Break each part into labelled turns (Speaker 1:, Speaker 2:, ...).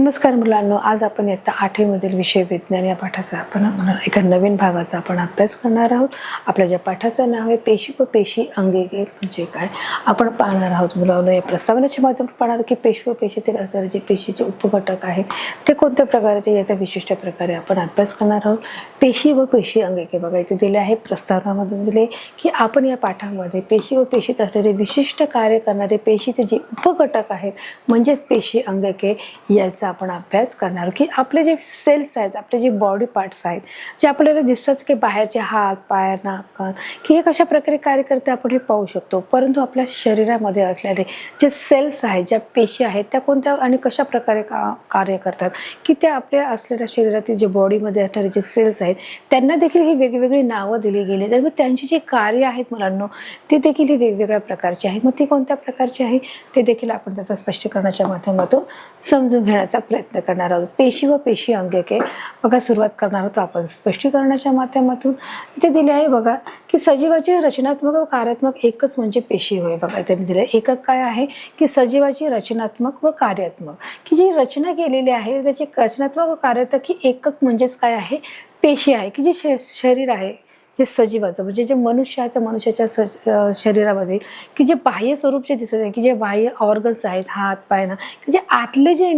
Speaker 1: नमस्कार मुलांनो, आज आपण इयत्ता 8वी मधील विषय विज्ञान या पाठाचा आपण एका नवीन भागाचा आपण अभ्यास करणार आहोत। आपल्या ज्या पाठाचं नाव आहे पेशी व पेशी अंगिके म्हणजे काय आपण पाहणार आहोत। मुलांनो, या प्रस्तावनेच्या माध्यमातून पाहणार की पेशी व पेशीतील असणारे जे पेशीचे उपघटक आहेत ते कोणत्या प्रकारचे, याचा विशिष्ट प्रकारे आपण अभ्यास करणार आहोत। पेशी व पेशी अंगिके बघा इथे दिले आहे, प्रस्तावनामधून दिले की आपण या पाठामध्ये पेशी व पेशीत असणारे विशिष्ट कार्य करणारे पेशीचे जे उपघटक आहेत म्हणजेच पेशी अंगिके याचा आपण अभ्यास करणार की आपले जे सेल्स आहेत, आपले जे बॉडी पार्ट्स आहेत जे आपल्याला दिसतात की बाहेरचे हात पाय नाक कान की हे कशा प्रकारे कार्य करते आपण हे पाहू शकतो, परंतु आपल्या शरीरामध्ये असलेले जे सेल्स आहेत, ज्या पेशी आहेत त्या कोणत्या आणि कशा प्रकारे कार्य करतात की त्या आपल्या असलेल्या शरीरातील जे बॉडीमध्ये असणारे जे सेल्स आहेत त्यांना देखील ही वेगवेगळी नावं दिली गेली। तर मग त्यांची जी कार्य आहेत मुलांनो ती देखील ही वेगवेगळ्या प्रकारची आहेत। मग ती कोणत्या प्रकारची आहे ते देखील आपण त्याचा स्पष्टीकरणाच्या माध्यमातून समजून घेण्याचा प्रयत्न करणार आहोत। पेशी व पेशी अंगिके बघा सुरुवात करणार आहोत आपण स्पष्टीकरणाच्या माध्यमातून। इथे दिले आहे बघा की सजीवाची रचनात्मक व कार्यात्मक एकच म्हणजे पेशी होय। बघा इथे दिले एकक काय आहे की सजीवाची रचनात्मक व कार्यात्मक की जी रचना केलेली आहे त्याची रचनात्मक व कार्यात्मक ही एकक म्हणजेच काय आहे, पेशी आहे की जे शरीर आहे जे सजीवाचं म्हणजे जे मनुष्य आहे त्या मनुष्याच्या शरीरामध्ये की जे बाह्य स्वरूप जे दिसत आहे की जे बाह्य ऑर्गन्स आहेत हात पाय ना की जे आतले जे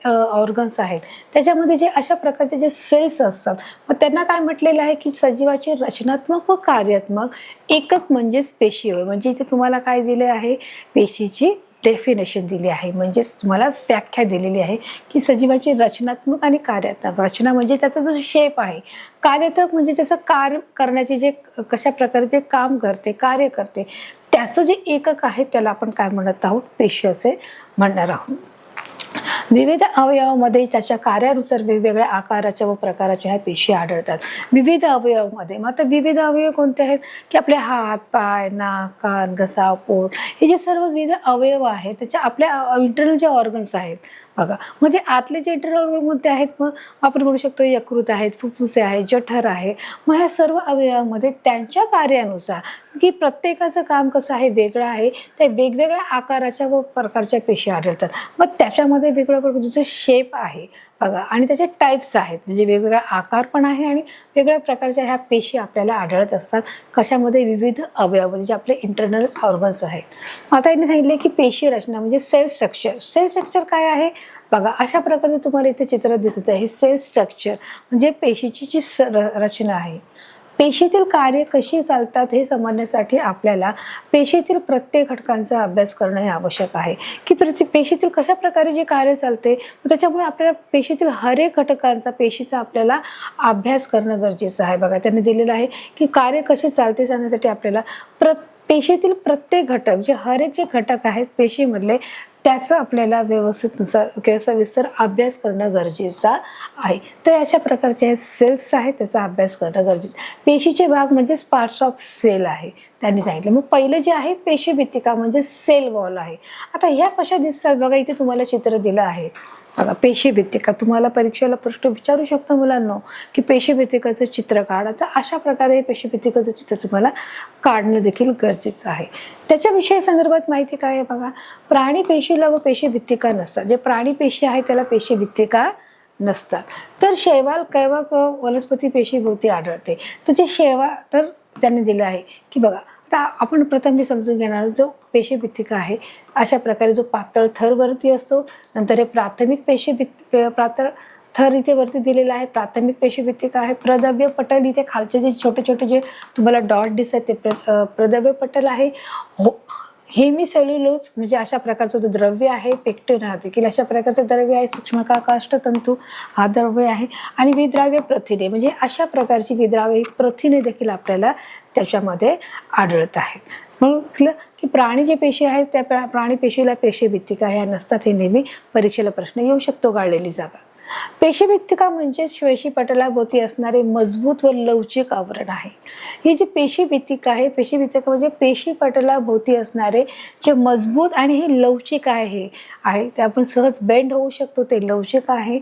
Speaker 1: ऑर्गन्स आहेत त्याच्यामध्ये जे अशा प्रकारचे जे सेल्स असतात मग त्यांना काय म्हटलेलं आहे की सजीवाचे रचनात्मक व कार्यात्मक एकक म्हणजेच पेशी होय। म्हणजे इथे तुम्हाला काय दिले आहे, पेशीची डेफिनेशन दिली आहे, म्हणजेच तुम्हाला व्याख्या दिलेली आहे की सजीवाची रचनात्मक आणि कार्यात्मक। रचना म्हणजे त्याचा जो शेप आहे, कार्यात्मक म्हणजे त्याचं कार्य करण्याचे जे कशा प्रकारे ते काम करते कार्य करते त्याचं जे एकक आहे त्याला आपण काय म्हणत आहोत, पेशी असे म्हणणार आहोत। विविध अवयवामध्ये त्याच्या कार्यानुसार वेगवेगळ्या आकाराच्या व प्रकारच्या ह्या पेशी आढळतात। विविध अवयवामध्ये मग आता विविध अवयव कोणते आहेत की आपले हात पाय नाक कान घसा पोट हे जे सर्व विविध अवयव आहेत त्याच्या आपल्या इंटरनल जे ऑर्गन्स आहेत बघा, म्हणजे आतले जे इंटरनल ऑर्गन कोणते आहेत मग आपण म्हणू शकतो यकृत आहेत, फुफ्फुसे आहेत, जठर आहे। मग ह्या सर्व अवयवामध्ये त्यांच्या कार्यानुसार की प्रत्येकाचं काम कसं आहे वेगळं आहे, त्या वेगवेगळ्या आकाराच्या व प्रकारच्या पेशी आढळतात। मग त्याच्यामध्ये वेगवेगळ्या प्रकारचे शेप आहे बघा आणि त्याचे टाइप्स आहेत, म्हणजे वेगवेगळा आकार पण आहे आणि वेगवेगळ्या प्रकारच्या ह्या पेशी आपल्याला आढळत असतात कशामध्ये, विविध अवयवामध्ये जे आपले इंटरनल ऑर्गन्स आहेत। आता यांनी सांगितले की पेशी रचना म्हणजे सेल स्ट्रक्चर। सेल स्ट्रक्चर काय आहे बघा, अशा प्रकारे तुम्हाला इथे चित्र दिसत आहे। सेल स्ट्रक्चर म्हणजे पेशीची जी रचना आहे। पेशीतील कार्य कशी चालतात हे समजण्यासाठी आपल्याला पेशीतील प्रत्येक घटकांचा अभ्यास करणे आवश्यक आहे की पेशीतील कशा प्रकारे जे कार्य चालते त्याच्यामुळे आपल्याला पेशीतील हर एक घटकांचा पेशीचा आपल्याला अभ्यास करणं गरजेचं आहे। बघा त्यांनी दिलेलं आहे की कार्य कसे चालते सांगण्यासाठी आपल्याला पेशीतील प्रत्येक घटक जे हर एक जे घटक आहेत पेशीमधले त्याचा आपल्याला व्यवस्थित किंवा सविस्तर अभ्यास करणं गरजेचं आहे। तर अशा प्रकारचे सेल्स आहेत त्याचा अभ्यास करणं गरजेचं। पेशीचे भाग म्हणजे पार्ट्स ऑफ सेल आहे त्यांनी सांगितलं। मग पहिले जे आहे पेशी भित्तिका म्हणजे सेल वॉल आहे। आता ह्या कशा दिसतात बघा, इथे तुम्हाला चित्र दिलं आहे बघा, पेशी भित्तिका। तुम्हाला परीक्षेला प्रश्न विचारू शकतो मुलांनो की पेशी भित्तिकाचं चित्र काढा, तर अशा प्रकारे पेशी भित्तिकाचं चित्र तुम्हाला काढणं देखील गरजेचं आहे। त्याच्याविषयी संदर्भात माहिती काय आहे बघा, प्राणी पेशीला व पेशी भित्तिका नसतात। जे प्राणी पेशी आहे त्याला पेशी भित्तिका नसतात, तर शैवाल कैवाक व वनस्पती पेशीभोवती आढळते। त्याची तर त्यांनी दिलं आहे की बघा, आता आपण प्रथम समजून घेणार जो पेशी भित्तिका आहे अशा प्रकारे जो पातळ थर वरती असतो, नंतर हे प्राथमिक पेशी पातळ थर इथे वरती दिलेला आहे प्राथमिक पेशी भित्तिका आहे। प्रद्रव्य पटल इथे खालचे जे छोटे छोटे जे तुम्हाला डॉट दिसतात ते प्रद्रव्य पटल आहे। हेमिसेल्युलोज म्हणजे अशा प्रकारचं जो द्रव्य आहे, पेक्टिन हा देखील अशा प्रकारचं द्रव्य आहे। सूक्ष्म काष्ठतंतू हा द्रव्य आहे आणि विद्राव्य प्रथिने म्हणजे अशा प्रकारची विद्राव्य प्रथिने देखील आपल्याला त्याच्यामध्ये आढळत आहेत। म्हणून की प्राणी जे पेशी आहेत त्या प्राणी पेशीला पेशी भित्तिका ह्या नसतात, हे नेहमी परीक्षेला प्रश्न येऊ शकतो गाळलेली जागा। पेशी भित्तिका म्हणजे पेशी पटलाभोवती असणारे मजबूत व लवचिक आवरण आहे। ही जी पेशी भित्तिका आहे, पेशी भित्तिका म्हणजे पेशी पटलाभोवती असणारे जे मजबूत आणि हे लवचिक आहे ते आपण सहज बेंड होऊ शकतो, ते लवचिक आहे।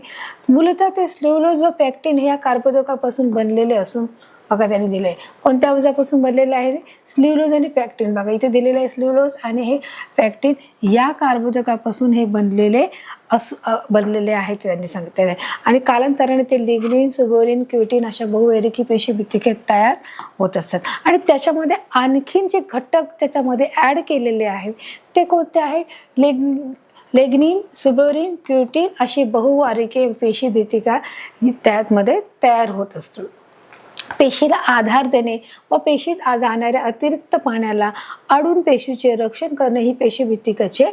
Speaker 1: मूलतः ते सेल्युलोज व पेक्टिन हे या कर्बोदकापासून बनलेले असून बघा त्यांनी दिलंय कोणत्या अवजापासून बनलेलं आहे, स्ल्युलोज आणि पॅक्टिन. बघा इथे दिलेलं आहे स्ल्युलोज आणि हे पॅक्टिन या कर्बोदकापासून हे बनलेले आहेत त्यांनी सांगितलेलं आहे. आणि कालांतराने ते लिग्निन, सुबोरिन, क्युटिन अशा बहुवेरिकी पेशी भित्तिकेत तयार होत असतात. आणि त्याच्यामध्ये आणखीन जे घटक त्याच्यामध्ये ॲड केलेले आहेत ते कोणते आहे, लेग्निन, सुबोरिन, क्युटिन अशी बहुवारिके पेशी भित्तिका ही त्यामध्ये तयार होत असतात. पेशीला आधार देणे व पेशीत जाणाऱ्या अतिरिक्त पाण्याला अडून पेशीचे रक्षण करणे ही पेशी भित्तिकाचे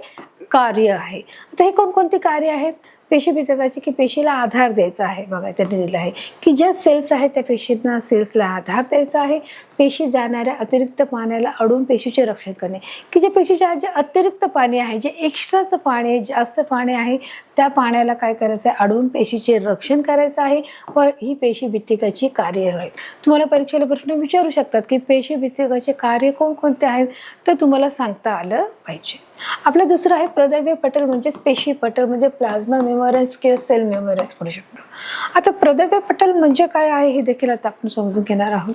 Speaker 1: कार्य आहे. आता हे कोणकोणती कार्य आहेत पेशी भित्तिकाची, की पेशीला आधार द्यायचा आहे. बघा त्यांनी दिलं आहे की ज्या सेल्स आहेत त्या पेशींना सेल्सला आधार द्यायचा आहे, पेशी जाणाऱ्या अतिरिक्त पाण्याला अडून पेशीचे रक्षण करणे, की जे पेशीच्या जे अतिरिक्त पाणी आहे, जे एक्स्ट्राचं पाणी आहे, जास्त पाणी आहे त्या पाण्याला काय करायचं आहे, अडून पेशीचे रक्षण करायचं आहे. व ही पेशी भित्तिकाची कार्य आहेत. तुम्हाला परीक्षेला प्रश्न विचारू शकतात की पेशी भित्तिकाचे कार्य कोणकोणते आहेत, तर तुम्हाला सांगता आलं पाहिजे. आपलं दुसरं आहे प्रदैव्य पटल म्हणजेच पेशी पटल म्हणजे प्लाझ्मा मेमोरेन्स किंवा सेल मेमोरेन्स म्हणू शकतो. आता प्रदैव्य पटल म्हणजे काय आहे हे देखील आता आपण समजून घेणार आहोत.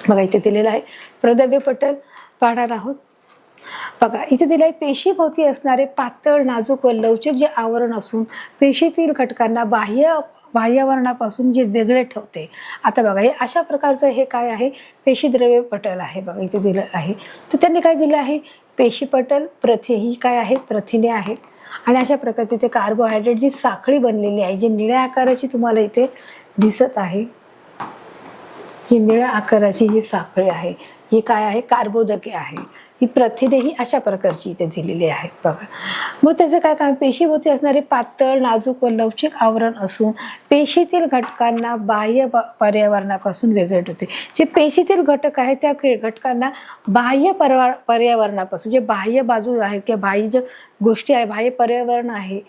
Speaker 1: बघा इथे दिलेलं आहे प्रदैव्य पटल पाहणार आहोत. बघा इथे दिलं आहे पेशीभोवती असणारे पातळ, नाजूक व लवचिक जे आवरण असून पेशीतील घटकांना बाह्यावरणापासून जे वेगळे ठेवते. आता बघा हे अशा प्रकारचं हे काय आहे, पेशीद्रव्य पटल आहे. बघा इथे दिलं आहे तर त्यांनी काय दिलं आहे, पेशी पटल, प्रथि ही काय आहेत, प्रथिने आहेत. आणि अशा प्रकारचे ते कार्बोहायड्रेट जी साखळी बनलेली आहे, जी निळ्या आकाराची तुम्हाला इथे दिसत आहे, ही निळ्या आकाराची जी साखळी आहे ही काय आहे, कार्बोदके आहे. ही प्रथिने ही अशा प्रकारची इथे दिलेली आहेत. बघा मग त्याचं काय काम, पेशीभोवती असणारे पातळ, नाजूक व लवचिक आवरण असून पेशीतील घटकांना बाह्य पर्यावरणापासून वेगळे ठेवते. जे पेशीतील घटक आहेत त्या घटकांना बाह्य पर्यावरणापासून, जे बाह्य बाजू आहेत किंवा बाह्य ज्या गोष्टी आहे, बाह्य पर्यावरण आहे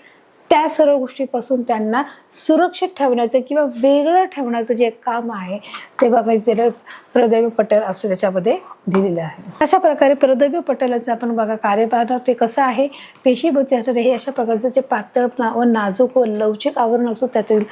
Speaker 1: त्या सर्व गोष्टीपासून त्यांना सुरक्षित ठेवण्याचं किंवा वेगळं ठेवण्याचं जे काम आहे ते बघायचं प्रदैव्य पटल असं त्याच्यामध्ये दिलेलं आहे. अशा प्रकारे प्रदैव्य पटलाचं आपण बघा कार्य पाहतो ते कसं आहे, पेशीभोवती असणारे हे अशा प्रकारचं जे पातळ व नाजूक व लवचिक आवरण असो त्यातील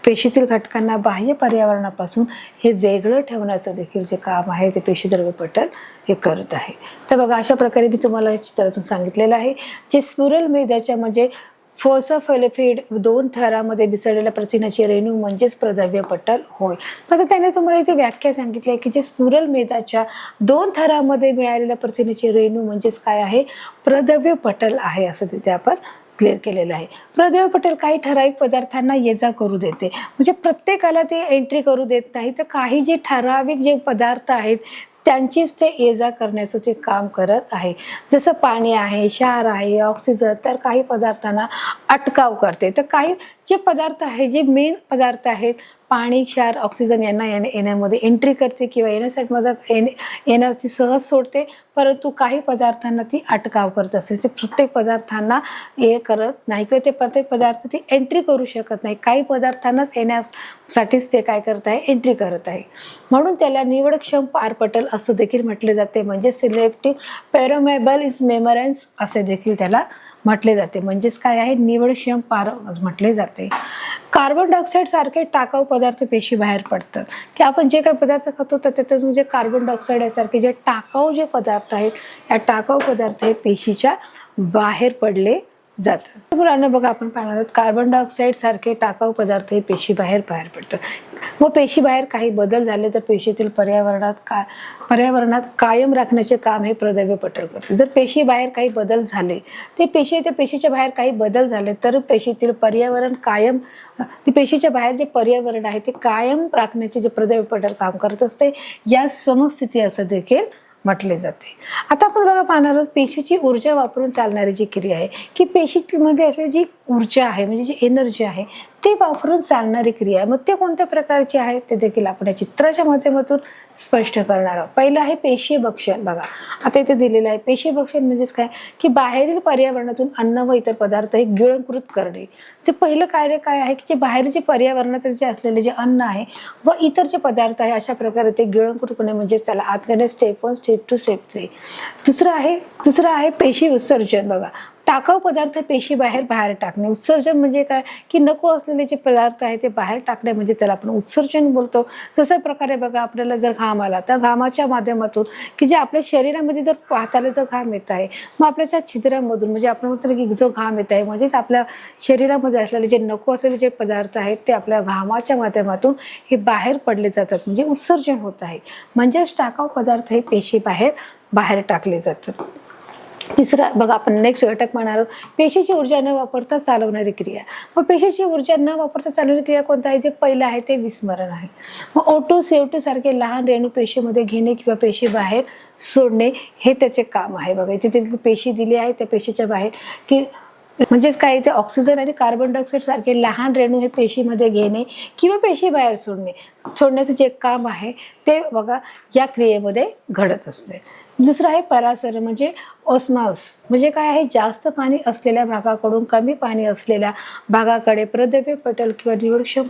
Speaker 1: पेशीतील घटकांना बाह्य पर्यावरणापासून हे वेगळं ठेवण्याचं देखील जे काम आहे ते पेशीद्रव्य पटल हे करत आहे. तर बघा अशा प्रकारे मी तुम्हाला या चित्रातून सांगितलेलं आहे. जे स्पुरल मेदाच्या म्हणजे फोसोफोलिपिड दोन थरामध्ये मिसळलेल्या प्रथिनाची रेणू म्हणजेच प्रदैव्य पटल होय. आता त्याने तुम्हाला इथे व्याख्या सांगितली आहे की जे स्पुरल मेदाच्या दोन थरामध्ये मिळालेल्या प्रथिनाची रेणू म्हणजेच काय आहे, प्रदैव्य पटल आहे असं तिथे आपण क्लिअर केलेलं आहे. प्रदैव्य पटल काही ठराविक पदार्थांना ये जा करू देते, म्हणजे प्रत्येकाला ते एंट्री करू देत नाही, तर काही जे ठराविक जे पदार्थ आहेत त्यांचीच ते ये जा करण्याचं ते काम करत आहे. जसं पाणी आहे, क्षार आहे, ऑक्सिजन, तर काही पदार्थांना अटकाव करते. तर काही जे पदार्थ आहे, जे मेन पदार्थ आहेत, पाणी, क्षार, ऑक्सिजन यांना येण्यामध्ये एंट्री करते किंवा येण्याची सहज सोडते, परंतु काही पदार्थांना ती अटकाव करत असते. ते प्रत्येक पदार्थांना हे करत नाही किंवा ते प्रत्येक पदार्थ ती एंट्री करू शकत नाही. काही पदार्थांनाच येण्यासाठीच ते काय करत आहे, एंट्री करत आहे. म्हणून त्याला निवडक्षम पारपटल असं देखील म्हटले जाते, म्हणजे सिलेक्टिव्ह पेरोमेबल इज मेमोरेन्स असे देखील त्याला म्हटले जाते. म्हणजेच काय आहे, निवडक्षम पार म्हटले जाते. कार्बन डायऑक्साईड सारखे टाकाऊ पदार्थ पेशी बाहेर पडतात, की आपण जे काही पदार्थ खातो तर त्याच्यातून जे कार्बन डायऑक्साईड यासारखे जे टाकाऊ जे पदार्थ आहेत, या टाकाऊ पदार्थ हे पेशीच्या बाहेर पडले जातात. मुलांना बघा आपण पाहणार आहोत कार्बन डायऑक्साईड सारखे टाकाऊ पदार्थ हे पेशी बाहेर पडतात. व पेशी बाहेर काही बदल झाले तर पेशीतील पर्यावरणात कायम राखण्याचे काम हे प्रदैव्य पटल करते. जर पेशी बाहेर काही बदल झाले, ते पेशीच्या बाहेर काही बदल झाले तर पेशीतील पर्यावरण कायम, पेशीच्या बाहेर जे पर्यावरण आहे ते कायम राखण्याचे जे प्रदैव्य पटल काम करत असते, या समस्थिती असं देखील म्हटले जाते. आता आपण बघा पाहणार आहोत पेशीची ऊर्जा वापरून चालणारी जी क्रिया आहे, की पेशीमध्ये जी ऊर्जा आहे म्हणजे जी एनर्जी आहे ते वापरून चालणारी क्रिया आहे. मग ते कोणत्या प्रकारची आहे ते देखील आपण या चित्राच्या माध्यमातून स्पष्ट करणार आहोत. पहिलं आहे पेशीय भक्षण. बघा आता इथे दिलेलं आहे पेशीय भक्षण म्हणजेच काय, की बाहेरील पर्यावरणातून अन्न व इतर पदार्थ हे गिळंकृत करणे. जे पहिलं कार्य काय आहे, की जे बाहेरचे पर्यावरणात जे असलेले जे अन्न आहे व इतर जे पदार्थ आहे अशा प्रकारे ते गिळंकृत करणे, म्हणजे त्याला आत करणे. Step 1, step 2, step 3. दुसरं आहे पेशी उत्सर्जन. बघा टाकाऊ पदार्थ पेशी बाहेर टाकणे. उत्सर्जन म्हणजे काय की नको असलेले जे पदार्थ आहे ते बाहेर टाकणे म्हणजे त्याला आपण उत्सर्जन बोलतो. जशा प्रकारे बघा आपल्याला जर घाम आला तर घामाच्या माध्यमातून की जे आपल्या शरीरामध्ये जर हाताला जर घाम येत आहे मग आपल्या छिद्रामधून म्हणजे आपण म्हणतो की जो घाम येत आहे म्हणजेच आपल्या शरीरामध्ये असलेले जे नको असलेले जे पदार्थ आहेत ते आपल्या घामाच्या माध्यमातून हे बाहेर पडले जातात म्हणजे उत्सर्जन होत आहे. म्हणजेच टाकाऊ पदार्थ हे पेशी बाहेर टाकले जातात. तिसरा बघा आपण नेक्स्ट घटक म्हणणार आहोत पेशीची ऊर्जा न वापरता चालवणारी क्रिया. मग पेशीची ऊर्जा न वापरता चालवणारी क्रिया कोणती आहे? जे पहिलं आहे ते विस्मरण आहे. मग O2 CO2 सारखे लहान रेणू पेशीमध्ये घेणे किंवा पेशी बाहेर सोडणे हे त्याचे काम आहे. बघा इथे पेशी दिली आहे त्या पेशीच्या बाहेर की म्हणजेच काय ते ऑक्सिजन आणि कार्बन डायऑक्साईड सारखे लहान रेणू हे पेशीमध्ये घेणे किंवा पेशी बाहेर सोडण्याचं जे काम आहे ते बघा या क्रियेमध्ये घडत असते. दुसरं आहे परासरण म्हणजे ऑस्मॉस म्हणजे काय आहे? जास्त पाणी असलेल्या भागाकडून कमी पाणी असलेल्या भागाकडे प्रद्रव्य पटल किंवा निवडक्षम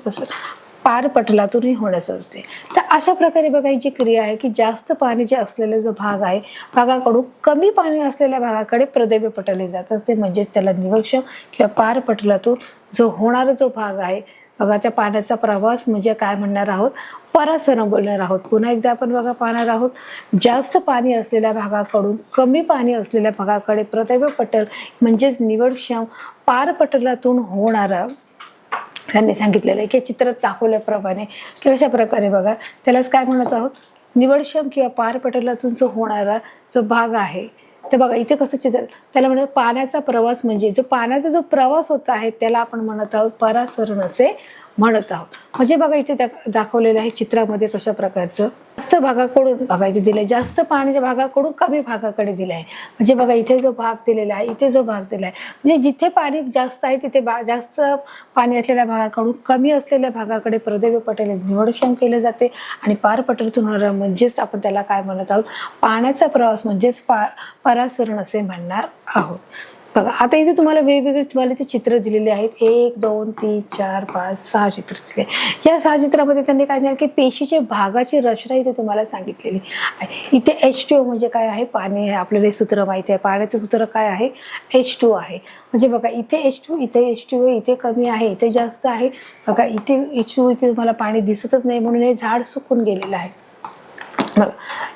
Speaker 1: पारपटलातूनही होण्याचं असते. तर अशा प्रकारे बघा ही जी क्रिया आहे की जास्त पाणी जे असलेला जो भाग आहे भागाकडून कमी पाणी असलेल्या भागाकडे प्रद्रव्य पटले जात असते म्हणजेच त्याला निवडक्षम किंवा पारपटलातून जो होणारा जो भाग आहे बघा त्या पाण्याचा प्रवास म्हणजे काय म्हणणार आहोत? परासरण बोलणार आहोत. पुन्हा एकदा आपण बघा पाहणार आहोत जास्त पाणी असलेल्या भागाकडून कमी पाणी असलेल्या भागाकडे प्रद्रव्य पटल म्हणजेच निवडक्षम पारपटलातून होणारा त्यांनी सांगितलेलं आहे की चित्रात दाखवल्याप्रमाणे की अशा प्रकारे बघा त्यालाच काय म्हणत आहोत? निवडक्षम किंवा पारपटलातून जो होणारा जो भाग आहे तर बघा इथे कसं चित्र त्याला म्हणतात पाण्याचा प्रवास म्हणजे जो पाण्याचा जो प्रवास होत आहे त्याला आपण म्हणत आहोत परासरण असे म्हणत आहोत. म्हणजे बघा इथे दाखवलेलं आहे चित्रामध्ये कशा प्रकारचं जास्त भागाकडून बघा इथे दिलंय जास्त पाण्याच्या भागाकडून कमी भागाकडे दिलं आहे. म्हणजे बघा इथे जो भाग दिलेला आहे इथे जो भाग दिला आहे म्हणजे जिथे पाणी जास्त आहे तिथे जास्त पाणी असलेल्या भागाकडून कमी असलेल्या भागाकडे प्रद्रव्य पटल निवडक्षम केले जाते आणि पारपटलातून होणारा म्हणजेच आपण त्याला काय म्हणत आहोत? पाण्याचा प्रवास म्हणजेच परासरण असे म्हणणार आहोत. बघा आता इथे तुम्हाला वेगवेगळे तुम्हाला इथे चित्र दिलेले आहेत 1 2 3 4 5 6 चित्र दिले. या 6 चित्रामध्ये त्यांनी काय सांगितलं की पेशीच्या भागाची रचना इथे तुम्हाला सांगितलेली आहे. इथे H2O म्हणजे काय आहे? पाणी आहे. आपल्याला हे सूत्र माहिती आहे. पाण्याचं सूत्र काय आहे? H2 आहे. म्हणजे बघा इथे H2 इथे H2O इथे कमी आहे इथे जास्त आहे. बघा इथे H2O इथे तुम्हाला पाणी दिसतच नाही म्हणून हे झाड सुकून गेलेलं आहे. मग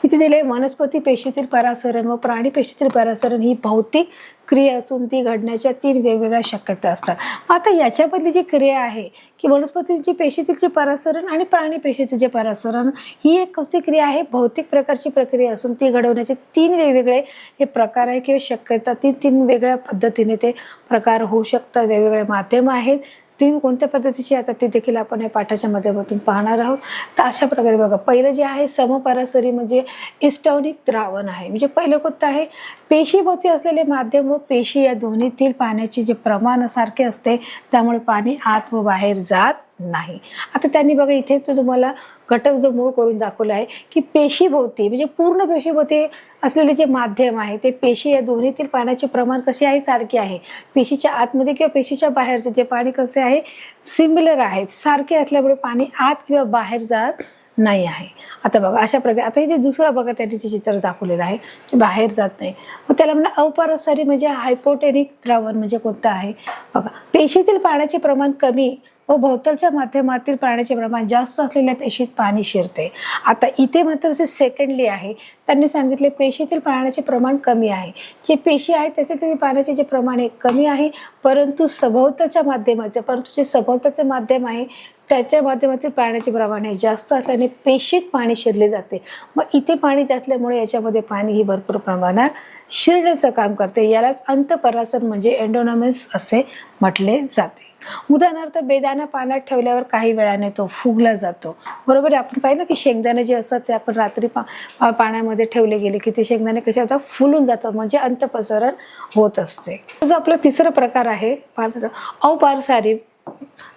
Speaker 1: इथे दिले वनस्पती पेशीतील परासरण व प्राणी पेशीतील परासरण ही भौतिक क्रिया असून ती घडण्याच्या 3 वेगवेगळ्या शक्यता असतात. आता याच्याबद्दली जी क्रिया आहे की वनस्पतीची पेशीतील जे परासरण आणि प्राणी पेशीचे जे परासरण ही एक कशी क्रिया आहे? भौतिक प्रकारची प्रक्रिया असून ती घडवण्याचे 3 वेगवेगळे हे प्रकार आहे किंवा शक्यता 3 वेगळ्या पद्धतीने ते प्रकार होऊ शकतात. वेगवेगळे माध्यम आहेत. 3 कोणत्या पद्धतीची आता ते देखील आपण या पाठाच्या माध्यमातून पाहणार आहोत. तर अशा प्रकारे बघा पहिलं जे आहे समपरासरी म्हणजे इस्टॉनिक द्रावण आहे. म्हणजे पहिलं कोणतं आहे? पेशीभोवती असलेले माध्यम व पेशी या दोन्हीतील पाण्याचे जे प्रमाण सारखे असते त्यामुळे पाणी आत व बाहेर जात नाही. आता त्यांनी बघा इथे तो तुम्हाला घटक जो मूळ करून दाखवला आहे की पेशीभोवती म्हणजे पूर्ण पेशीभोवती असलेले जे माध्यम आहे ते पेशी या दोन्हीतील पाण्याचे प्रमाण कसे आहे? सारखे आहे. पेशीच्या आतमध्ये किंवा पेशीच्या बाहेरचे जे पाणी कसे आहे? सिमिलर आहेत. सारखे असल्यामुळे पाणी आत किंवा बाहेर जात नाही आहे. आता बघा अशा प्रकारे आता इथे दुसरा बघा त्यांनी जे चित्र दाखवलेलं आहे ते बाहेर जात नाही. मग त्याला म्हणा अपरासरी म्हणजे हायपोटेनिक द्रावण म्हणजे कोणतं आहे? बघा पेशीतील पाण्याचे प्रमाण कमी व भोवतालच्या माध्यमातील पाण्याचे प्रमाण जास्त असलेल्या पेशीत पाणी शिरते. आता इथे मात्र जे सेकंडली आहे त्यांनी सांगितले पेशीतील पाण्याचे प्रमाण कमी आहे. जे पेशी आहे त्याच्यातील पाण्याचे जे प्रमाण आहे कमी आहे परंतु सभोवतालच्या परंतु जे सभोवतालचे माध्यम आहे त्याच्या माध्यमातील पाण्याचे प्रमाण हे जास्त असल्याने पेशीत पाणी शिरले जाते. मग इथे पाणी असल्यामुळे याच्यामध्ये पाणी ही भरपूर प्रमाणात शिरण्याचं काम करते. यालाच अंतःपरासर म्हणजे एंडोनॉमस असे म्हटले जाते. उदाहरणार्थ बेदाणा पाण्यात ठेवल्यावर काही वेळाने तो फुगला जातो. बरोबर आहे. आपण पाहिलं की शेंगदाणे जे असतात ते आपण रात्री पाण्यामध्ये ठेवले गेले की ते शेंगदाणे कसे होतात? फुलून जातात म्हणजे अंतःपसरण होत असते. जो आपला तिसरा प्रकार आहे अपारसारी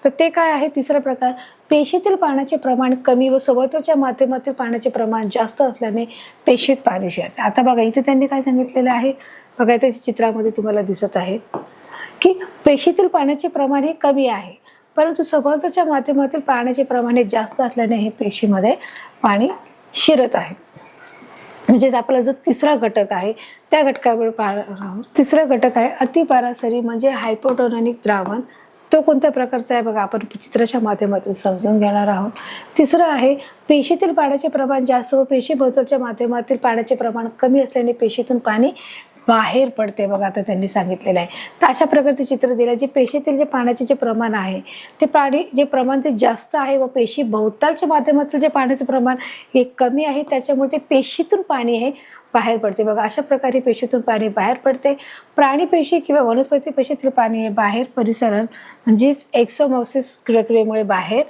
Speaker 1: तर ते काय आहे? तिसरा प्रकार पेशीतील पाण्याचे प्रमाण कमी व सभोवतालच्या माध्यमातील पाण्याचे प्रमाण जास्त असल्याने पेशीत पाणी शिरते. आता बघा इथे त्यांनी काय सांगितलेलं आहे? बघा इथे चित्रामध्ये तुम्हाला दिसत आहे की पेशीतील पाण्याचे प्रमाण हे कमी आहे परंतु सभोवतालच्या माध्यमातील पाण्याचे प्रमाण हे जास्त असल्याने हे पेशीमध्ये पाणी शिरत आहे. म्हणजेच आपला जो तिसरा घटक आहे त्या घटकावर पाहणार आहोत. तिसरा घटक आहे अतिपाराशरी म्हणजे हायपोटोनिक द्रावण. तो कोणत्या प्रकारचा आहे बघा, आपण चित्राच्या माध्यमातून समजून घेणार आहोत. तिसरं आहे पेशीतील पाण्याचे प्रमाण जास्त व पेशीभोवतालच्या माध्यमातील पाण्याचे प्रमाण कमी असल्याने पेशीतून पाणी बाहेर पडते बघा, आता त्यांनी सांगितलेलं आहे. तर अशा प्रकारचे चित्र दिलं, जे पेशीतील जे पाण्याचे जे प्रमाण आहे ते पाणी जे प्रमाण ते जास्त आहे व पेशी भोवतालच्या माध्यमातील जे पाण्याचं प्रमाण हे कमी आहे, त्याच्यामुळे ते पेशीतून पाणी हे बाहेर पडते बघा. अशा प्रकारे पेशीतून पाणी बाहेर पडते. प्राणी पेशी किंवा वनस्पती पेशीतील पाणी हे बाहेर परिसरण म्हणजेच एक्सोमोसिस प्रक्रियेमुळे बाहेर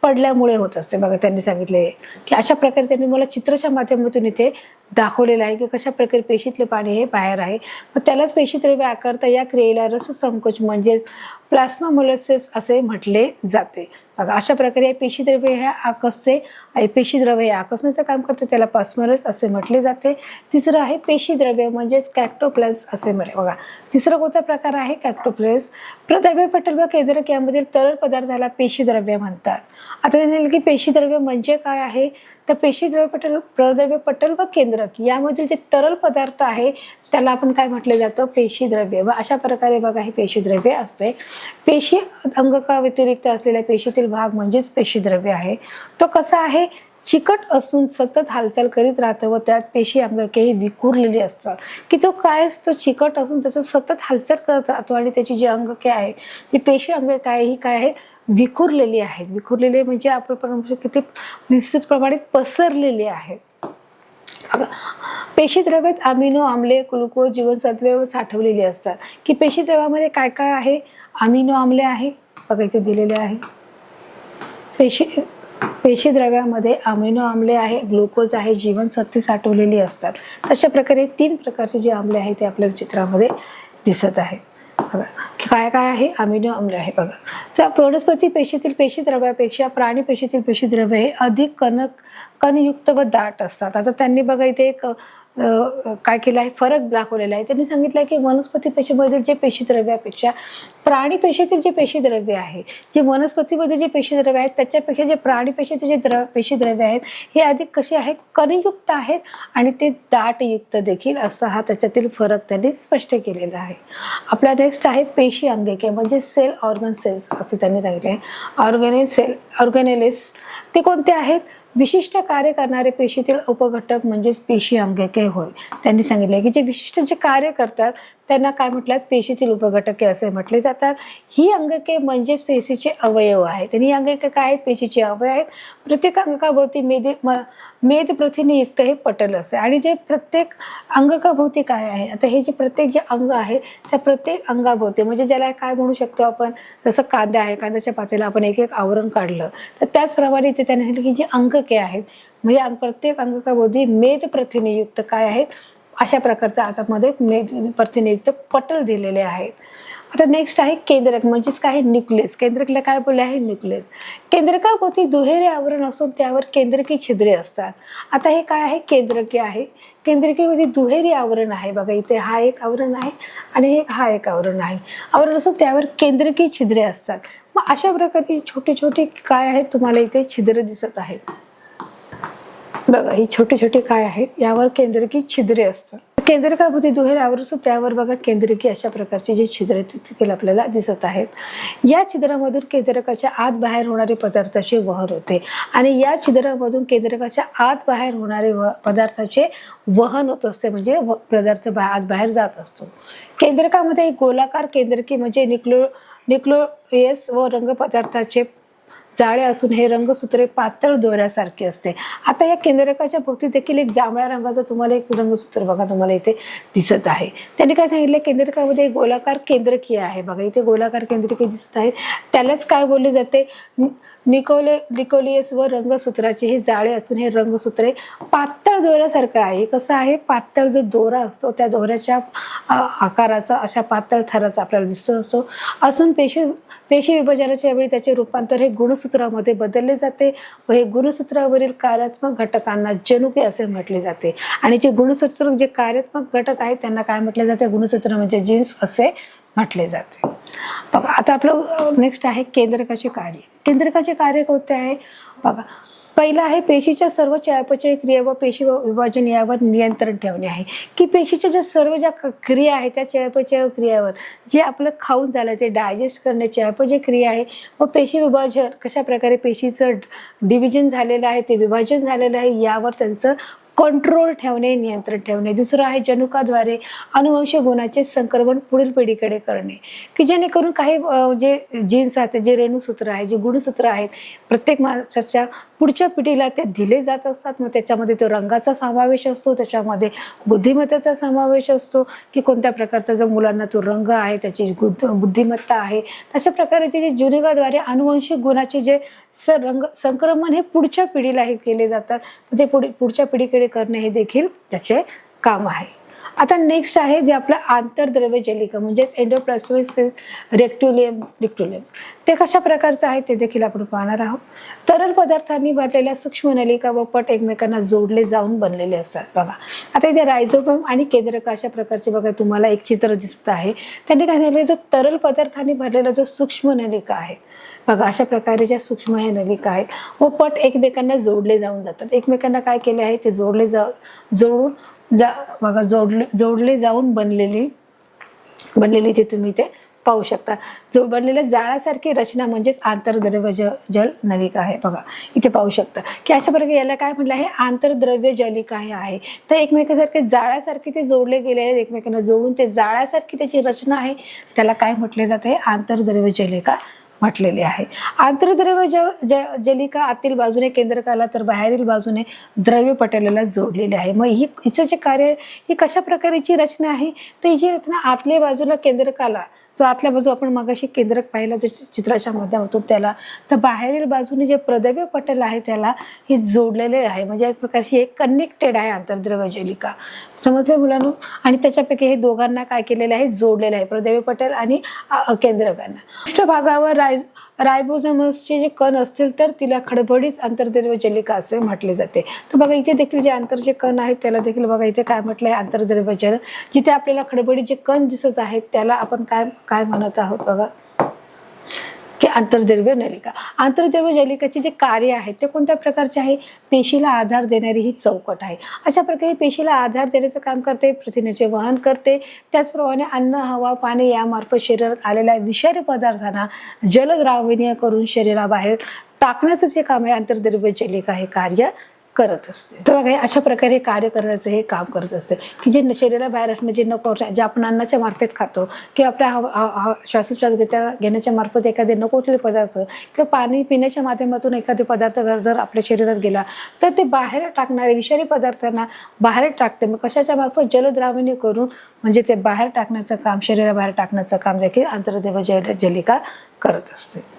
Speaker 1: पडल्यामुळे होत असते बघा. त्यांनी सांगितले की अशा प्रकारे त्यांनी मला चित्राच्या माध्यमातून इथे दाखवलेलं आहे की कशा प्रकारे पेशीतले पाणी हे बाहेर आहे. मग त्यालाच पेशीद्रव्य आकारता या क्रियेला रससंकोच म्हणजे प्लास्मामोलिसिस असे म्हटले जाते बघा. अशा प्रकारे पेशीद्रव्य हे आकसते आणि पेशीद्रव्य हे आकसण्याचं काम करते, त्याला प्लास्मोलिस असे म्हटले जाते. तिसरं आहे पेशीद्रव्य म्हणजेच कॅक्टोप्लास्ट असे म्हटले बघा. तिसरा कोणता प्रकार आहे कॅक्टोप्लास्ट. प्रद्रव्य पटल व केंद्रक यामधील तरल पदार्थाला पेशीद्रव्य म्हणतात. आता त्यांनी की पेशीद्रव्य म्हणजे काय आहे, तर पेशीद्रव्य पटल प्रद्रव्य पटल व केंद्रक यामधील जे तरल पदार्थ आहे त्याला आपण काय म्हटले जातं, पेशीद्रव्य. व अशा प्रकारे बघा हे पेशीद्रव्य असते. पेशी अंगका व्यतिरिक्त असलेल्या पेशीतील भाग म्हणजेच पेशीद्रव्य आहे. तो कसा आहे, चिकट असून सतत हालचाल करीत राहतं व त्यात पेशी अंगके ही विखुरलेली असतात. की तो काय असतो, चिकट असून त्याचं सतत हालचाल करत राहतो आणि त्याची जी अंगके आहे ती पेशी अंगके आहे ही काय आहे, विखुरलेली आहेत. विखुरलेली म्हणजे आपण किती विस्तृत प्रमाणात पसरलेली आहेत. पेशीद्रव्यात अमिनो आम्ले, ग्लुकोज, जीवनसत्वे व साठवलेली असतात. की पेशीद्रव्यामध्ये काय काय आहे, अमिनो आम्ले आहे बघा इथे दिलेले आहे. पेशीद्रव्यामध्ये अमिनो आम्ले आहे, ग्लुकोज आहे, जीवनसत्वे साठवलेली असतात. तशा प्रकारे 3 प्रकारचे जे आम्ले आहेत ते आपल्याला चित्रामध्ये दिसत आहे बघा. काय काय आहे, अमिनो आम्ल आहे बघा. तर वनस्पती पेशीतील पेशीद्रव्यापेक्षा प्राणी पेशीतील पेशीद्रव्य हे अधिक कणयुक्त व दाट असतात. आता त्यांनी बघा इथे एक काय केलं आहे, फरक दाखवलेला आहे. त्यांनी सांगितलं की वनस्पती पेशीमधील जे पेशीद्रव्यापेक्षा प्राणी पेशीतील जे पेशीद्रव्य आहे, जे वनस्पतीमध्ये जे पेशीद्रव्य आहेत त्याच्यापेक्षा जे प्राणी पेशीचे जे पेशीद्रव्य आहेत हे अधिक कसे आहेत, कणयुक्त आहेत आणि ते दाटयुक्त देखील असा हा त्याच्यातील फरक त्यांनी स्पष्ट केलेला आहे. आपला नेक्स्ट आहे पेशी अंगके म्हणजे सेल ऑर्गन सेल्स असे त्यांनी सांगितले आहे. ऑर्गेनेलिस ते कोणते आहेत, विशिष्ट कार्य करणारे पेशीतील उपघटक म्हणजेच पेशी अंगके होय. त्यांनी सांगितले की जे विशिष्ट जे कार्य करतात त्यांना काय म्हटलं, पेशीतील उपघटके असे म्हटले जातात. ही अंगके म्हणजेच पेशीचे अवयव आहेत. आणि ही अंगके काय आहेत, पेशीचे अवयव आहेत. प्रत्येक अंगकाभोवती मेदप्रथिनेयुक्त हे पटल असते. आणि जे प्रत्येक अंगकाभोवती काय आहे, आता हे जे प्रत्येक जे अंग आहे त्या प्रत्येक अंगाभोवती म्हणजे ज्याला काय म्हणू शकतो आपण, जसं कांदा आहे, कांद्याच्या पातेला आपण एक एक आवरण काढलं तर त्याचप्रमाणे इथे त्याने सांगितलं की जी अंगके आहेत म्हणजे प्रत्येक अंगकाभोवती मेदप्रथिनेयुक्त काय आहेत, अशा प्रकारचा आता मध्ये मेदप्रथिनेयुक्त पटल दिलेले आहेत. आता नेक्स्ट आहे केंद्रक म्हणजेच काय, न्यूक्लियस. केंद्रकला काय बोलले आहे, न्यूक्लियस. केंद्रकाभोवती दुहेरी आवरण असून त्यावर केंद्रकी छिद्रे असतात. आता हे काय आहे, केंद्रके आहे. केंद्रकेमध्ये दुहेरी आवरण आहे बघा. इथे हा एक आवरण आहे आणि हा एक आवरण आहे. आवरण असून त्यावर केंद्रकी छिद्रे असतात. मग अशा प्रकारची छोटी छोटी काय आहेत, तुम्हाला इथे छिद्र दिसत आहेत बघा. ही छोटी छोटी काय आहेत, यावर केंद्रकी छिद्रे असतात. केंद्रकाभोवती दुहेरी आवरण असतं त्यावर बघा केंद्रकी अशा प्रकारची जी छिद्रे देखील आपल्याला दिसत आहेत. या छिद्रामधून केंद्रकाच्या आत बाहेर होणारे पदार्थाचे वहन होते आणि या छिद्रामधून केंद्रकाच्या आत बाहेर होणारे पदार्थाचे वहन होत असते म्हणजे पदार्थ आत बाहेर जात असतो. केंद्रकामध्ये एक गोलाकार केंद्रकी म्हणजे न्यूक्लियस व रंग पदार्थाचे जाळे असून हे रंगसूत्रे पातळ दोऱ्यासारखे असते. आता या केंद्रकाच्या भोवती देखील एक जांभळ्या रंगाचं तुम्हाला एक रंगसूत्र बघा तुम्हाला इथे दिसत आहे. त्यांनी काय सांगितलं, केंद्रकामध्ये एक गोलाकार केंद्रकीय आहे बघा. इथे गोलाकार केंद्रकीय दिसत आहे, त्यालाच काय बोलले जाते, न्यूक्लियस व रंगसूत्राचे हे जाळे असून हे रंगसूत्रे पातळ दोऱ्यासारखं आहे. कसं आहे, पातळ जो दोरा असतो त्या दोऱ्याच्या आकाराचा अशा पातळ थराचा आपल्याला दिसतो असतो असून पेशी विभाजनाच्या वेळी त्याचे रूपांतर हे गुणसूत्रामध्ये बदलले जाते व हे गुणसूत्रावरील कार्यात्मक घटकांना जनुके असे म्हटले जाते. आणि जे गुणसूत्र जे कार्यात्मक घटक आहेत त्यांना काय म्हटले जाते, गुणसूत्र म्हणजे जीन्स असे म्हटले जाते बघा. आता आपलं नेक्स्ट आहे केंद्रकाचे कार्य. केंद्रकाचे कार्य कोणते आहे बघा. पहिला आहे पेशीच्या सर्व चयापचय क्रिया व पेशी विभाजन यावर नियंत्रण ठेवणे आहे, की पेशीच्या ज्या सर्व ज्या क्रिया आहेत त्या चयापचय क्रियावर, जे आपलं खाऊन झालं ते डायजेस्ट करणे चयापचय क्रिया आहे व पेशी विभाजन कशा प्रकारे पेशीचं डिव्हिजन झालेलं आहे ते विभाजन झालेलं आहे यावर त्यांचं कंट्रोल ठेवणे, नियंत्रण ठेवणे. दुसरं आहे जनुकाद्वारे अनुवंशिक गुणाचे संक्रमण पुढील पिढीकडे करणे, की जेणेकरून काही जे जीन्स आहेत, जे रेणुसूत्र आहे, जे गुणसूत्र आहेत, प्रत्येक माणसाच्या पुढच्या पिढीला ते दिले जात असतात. मग त्याच्यामध्ये तो रंगाचा समावेश असतो, त्याच्यामध्ये बुद्धिमत्तेचा समावेश असतो, की कोणत्या प्रकारचा जो मुलांना तो रंग आहे त्याची बुद्धिमत्ता आहे. तशा प्रकारे जे जनुकाद्वारे अनुवंशिक गुणाचे जे संक्रमण हे पुढच्या पिढीला हे केले जातात. ते पुढच्या पिढीकडे करणे हे देखील त्याचे काम आहे. आता नेक्स्ट आहे जे आपलं आंतरद्रव्य जलिका म्हणजेच एंडोप्लाझ्मिक रेक्टिक्युलम. ते कशा प्रकारचं आहे ते देखील आपण पाहणार आहोत. तरल पदार्थांनी भरलेल्या सूक्ष्म नलिका व पट एकमेकांना जोडले जाऊन बनलेले असतात. बघा आता इथे रायझोबम आणि केंद्रक अशा प्रकारचे बघा तुम्हाला एक चित्र दिसत आहे. त्यांनी काय झालं, जो तरल पदार्थांनी भरलेला जो सूक्ष्म नलिका आहे बघा, अशा प्रकारे ज्या सूक्ष्म ह्या नलिका आहेत व पट एकमेकांना जोडले जाऊन जातात. एकमेकांना काय केले आहे ते जोडले जाऊन बनलेली ते तुम्ही ते पाहू शकता. बनलेल्या जाळ्यासारखी रचना म्हणजेच आंतरद्रव्य जल नलिका आहे. बघा इथे पाहू शकता की अशा प्रकारे याला काय म्हटलं आहे, आंतरद्रव्य जलिका हे आहे. तर एकमेकांसारखे जाळ्यासारखे ते जोडले गेले आहेत, एकमेकांना जोडून ते जाळ्यासारखी त्याची रचना आहे, त्याला काय म्हटले जाते, आंतरद्रव्य जलिका म्हटलेले आहे. आंतरद्रव्य जलिका आतील बाजूने केंद्रकाला तर बाहेरील बाजूने द्रव्य पटलाला जोडलेले आहे. मग हिचं जे कार्य, ही कशा प्रकारची रचना आहे, तर हिची रचना आतल्या बाजूला केंद्रकाला, जो आतल्या बाजू आपण मगाशी केंद्रक पाहिला जो चित्राच्या माध्यमातून त्याला, तर बाहेरील बाजूने जे प्रद्रव्य पटल आहे त्याला हे जोडलेले आहे. म्हणजे एक प्रकारची एक कनेक्टेड आहे आंतरद्रव्य जलिका. समजले मुलांनो? आणि त्याच्यापैकी हे दोघांना काय केलेलं आहे, जोडलेलं आहे, प्रद्रव्य पटल आणि केंद्रकांना. पृष्ठभागावर रायबोझोमसचे जे कण असतील तर तिला खडबडीत आंतरद्रव्य जलिका असे म्हटले जाते. तर बघा इथे देखील जे आंतरचे कण आहेत त्याला देखील बघा इथे काय म्हटलंय, आंतरद्रव्य जल. जिथे आपल्याला खडबडीत जे कण दिसत आहेत त्याला आपण काय म्हणत आहोत बघा, की आंतरद्रव्य नलिका. आंतरद्रव्य जलिकाचे जे कार्य आहे ते कोणत्या प्रकारचे आहे, पेशीला आधार देणारी ही चौकट आहे. अशा प्रकारे पेशीला आधार देण्याचं काम करते, प्रथिनाचे वहन करते. त्याचप्रमाणे अन्न, हवा, पाणी यामार्फत शरीरात आलेल्या विषारी पदार्थांना जलद्रावणीय करून शरीराबाहेर टाकण्याचं जे काम आहे आंतरद्रव्य जलिका हे कार्य करत असते. तर बघा अशा प्रकारे कार्य करण्याचं हे काम करत असते, की जे शरीराबाहेर असणं, जे नको जे आपण अन्नाच्या मार्फत खातो किंवा आपल्या श्वासोच्छ्वास घेण्याच्या मार्फत एखादे नको असलेले पदार्थ किंवा पाणी पिण्याच्या माध्यमातून एखादे पदार्थ जर आपल्या शरीरात गेला तर ते बाहेर टाकणारे विषारी पदार्थांना बाहेर टाकते. मग कशाच्या मार्फत, जलद्रावणी करून, म्हणजे ते बाहेर टाकण्याचं काम, शरीराबाहेर टाकण्याचं काम देखील आंतरद्रव्य जलिका करत असते.